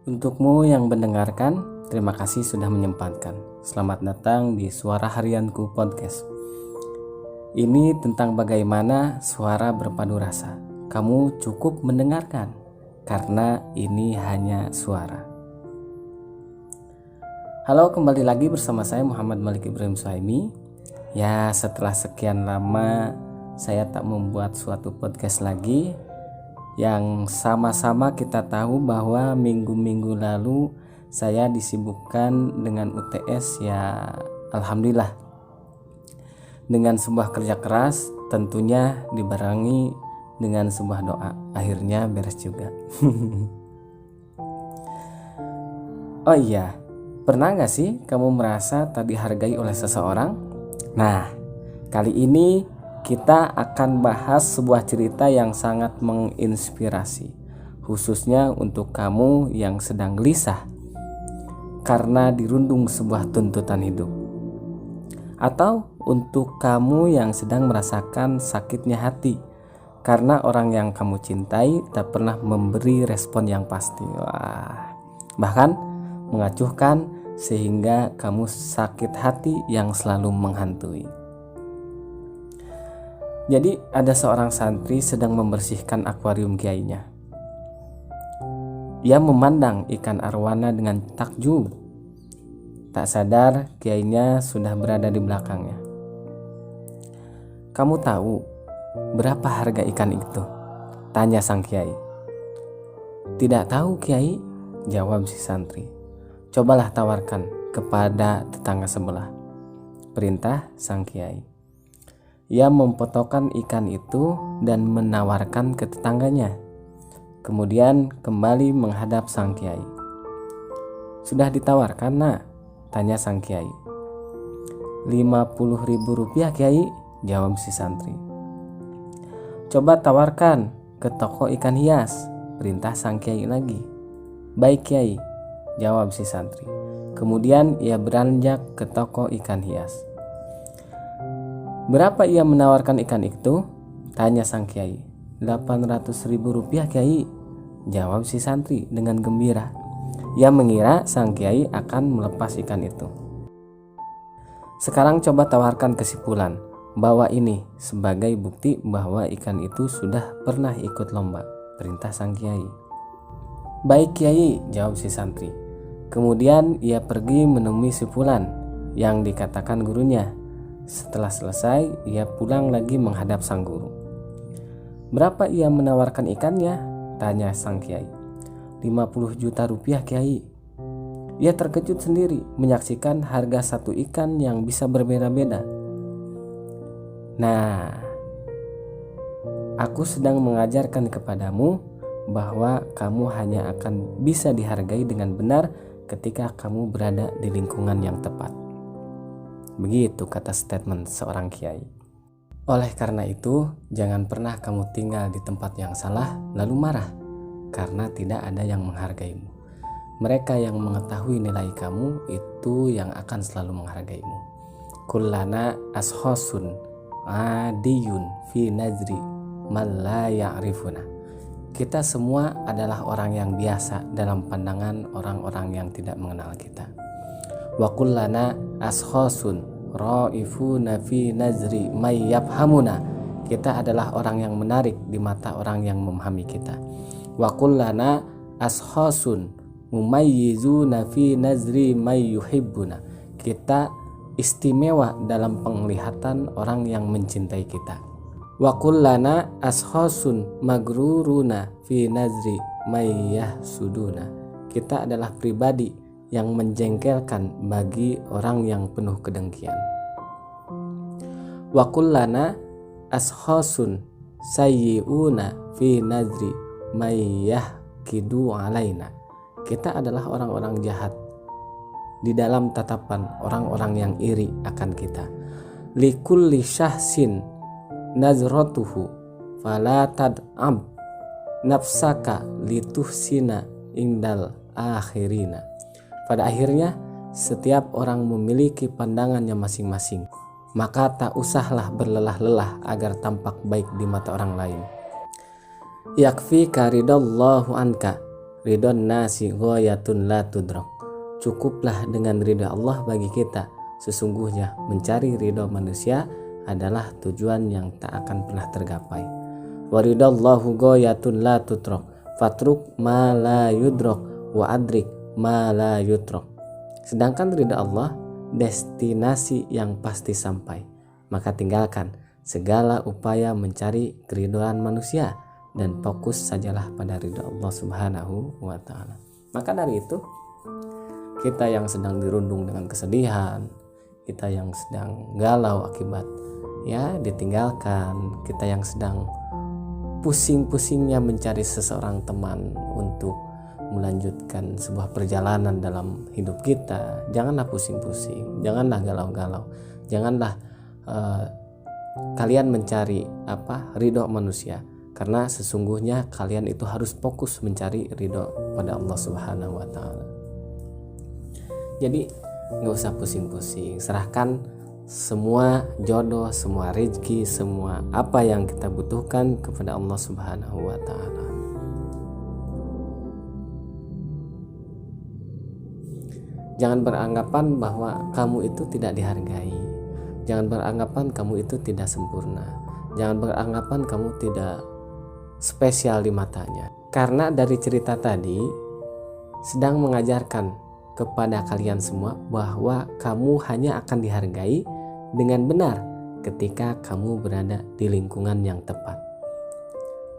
Untukmu yang mendengarkan, terima kasih sudah menyempatkan. Selamat datang di Suara Harianku Podcast. Ini tentang bagaimana suara berpadu rasa. Kamu cukup mendengarkan, karena ini hanya suara. Halo, kembali lagi bersama saya Muhammad Malik Ibrahim Suhaimi. Ya, setelah sekian lama saya tak membuat suatu podcast lagi, yang sama-sama kita tahu bahwa minggu-minggu lalu saya disibukkan dengan UTS, ya alhamdulillah, dengan sebuah kerja keras, tentunya dibarengi dengan sebuah doa. Akhirnya beres juga. Oh iya, pernah gak sih kamu merasa tak dihargai oleh seseorang? Nah, kali ini kita akan bahas sebuah cerita yang sangat menginspirasi, khususnya untuk kamu yang sedang gelisah karena dirundung sebuah tuntutan hidup, atau untuk kamu yang sedang merasakan sakitnya hati karena orang yang kamu cintai tak pernah memberi respon yang pasti. Bahkan mengacuhkan sehingga kamu sakit hati yang selalu menghantui. Jadi ada seorang santri sedang membersihkan akuarium kiainya. Ia memandang ikan arwana dengan takjub. Tak sadar kiainya sudah berada di belakangnya. "Kamu tahu berapa harga ikan itu?" tanya sang kiai. "Tidak tahu, Kiai," jawab si santri. "Cobalah tawarkan kepada tetangga sebelah," perintah sang kiai. Ia memotongkan ikan itu dan menawarkan ke tetangganya. Kemudian kembali menghadap sang kiai. "Sudah ditawarkan, Nak?" tanya sang kiai. 50.000 rupiah, Kiai," jawab si santri. "Coba tawarkan ke toko ikan hias," perintah sang kiai lagi. "Baik, Kiai," jawab si santri. Kemudian ia beranjak ke toko ikan hias. "Berapa ia menawarkan ikan itu?" tanya sang kiai. 800.000 rupiah, Kiai," jawab si santri dengan gembira. Ia mengira sang kiai akan melepas ikan itu. "Sekarang coba tawarkan kesimpulan, bawa ini sebagai bukti bahwa ikan itu sudah pernah ikut lomba," perintah sang kiai. "Baik, Kiai," jawab si santri. Kemudian ia pergi menemui si Fulan yang dikatakan gurunya. Setelah selesai, ia pulang lagi menghadap sang guru. "Berapa ia menawarkan ikannya?" tanya sang kiai. 50 juta rupiah, Kiai." Ia terkejut sendiri menyaksikan harga satu ikan yang bisa berbeda-beda. "Nah, aku sedang mengajarkan kepadamu bahwa kamu hanya akan bisa dihargai dengan benar ketika kamu berada di lingkungan yang tepat." Begitu kata statement seorang kiai. Oleh karena itu, jangan pernah kamu tinggal di tempat yang salah lalu marah karena tidak ada yang menghargaimu. Mereka yang mengetahui nilai kamu itu yang akan selalu menghargaimu. Kullana ashosun adiyun fi nazri man la ya'rifuna. Kita semua adalah orang yang biasa dalam pandangan orang-orang yang tidak mengenal kita. Wa kullana ashosun raifuna fi nazri may yafhamuna. Kita adalah orang yang menarik di mata orang yang memahami kita. Wa kullana ashosun mumayyizuna fi nazri may yuhibbuna. Kita istimewa dalam penglihatan orang yang mencintai kita. Wa kullana ashosun magruruna fi nazri may yahsuduna. Kita adalah pribadi yang menjengkelkan bagi orang yang penuh kedengkian. Wa kullana ashosun sayyi'una fi nazri may yahkidu alaina. kita adalah orang-orang jahat di dalam tatapan orang-orang yang iri akan kita. Likulli syahsin nazratuhu fala tad'ab nafsaka lituhsina indal akhirina. Pada akhirnya setiap orang memiliki pandangannya masing-masing, maka tak usahlah berlelah-lelah agar tampak baik di mata orang lain. Yakfi karidallahu anka ridon nasi ghayatun la tudrak. Cukuplah dengan ridha Allah bagi kita. Sesungguhnya mencari ridha manusia adalah tujuan yang tak akan pernah tergapai. Waridallahu ghayatun la tudrak. Fatruk ma la yudrak wa adrik ma la yudrak. Sedangkan ridha Allah destinasi yang pasti sampai. Maka tinggalkan segala upaya mencari keridhaan manusia dan fokus sajalah pada ridha Allah Subhanahu wa taala. Maka dari itu, kita yang sedang dirundung dengan kesedihan, kita yang sedang galau akibat ditinggalkan, kita yang sedang pusing-pusingnya mencari seseorang teman untuk melanjutkan sebuah perjalanan dalam hidup kita, janganlah pusing-pusing, janganlah galau-galau, janganlah kalian mencari ridho manusia, karena sesungguhnya kalian itu harus fokus mencari ridho pada Allah Subhanahu wa taala. Jadi nggak usah pusing-pusing, serahkan semua jodoh, semua rezeki, semua apa yang kita butuhkan kepada Allah Subhanahu wa taala. Jangan beranggapan bahwa kamu itu tidak dihargai. Jangan beranggapan kamu itu tidak sempurna. Jangan beranggapan kamu tidak spesial di matanya. Karena dari cerita tadi sedang mengajarkan kepada kalian semua bahwa kamu hanya akan dihargai dengan benar ketika kamu berada di lingkungan yang tepat.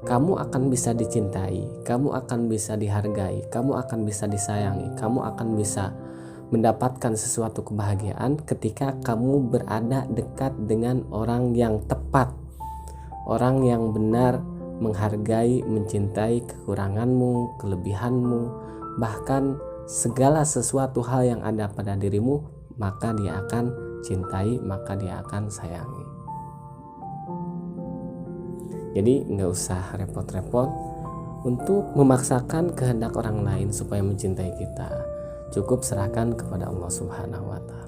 Kamu akan bisa dicintai, kamu akan bisa dihargai, kamu akan bisa disayangi, kamu akan bisa mendapatkan sesuatu kebahagiaan ketika kamu berada dekat dengan orang yang tepat, orang yang benar menghargai, mencintai kekuranganmu, kelebihanmu, bahkan segala sesuatu hal yang ada pada dirimu, maka dia akan cintai, maka dia akan sayangi. Jadi nggak usah repot-repot untuk memaksakan kehendak orang lain supaya mencintai kita. Cukup serahkan kepada Allah Subhanahu wa taala.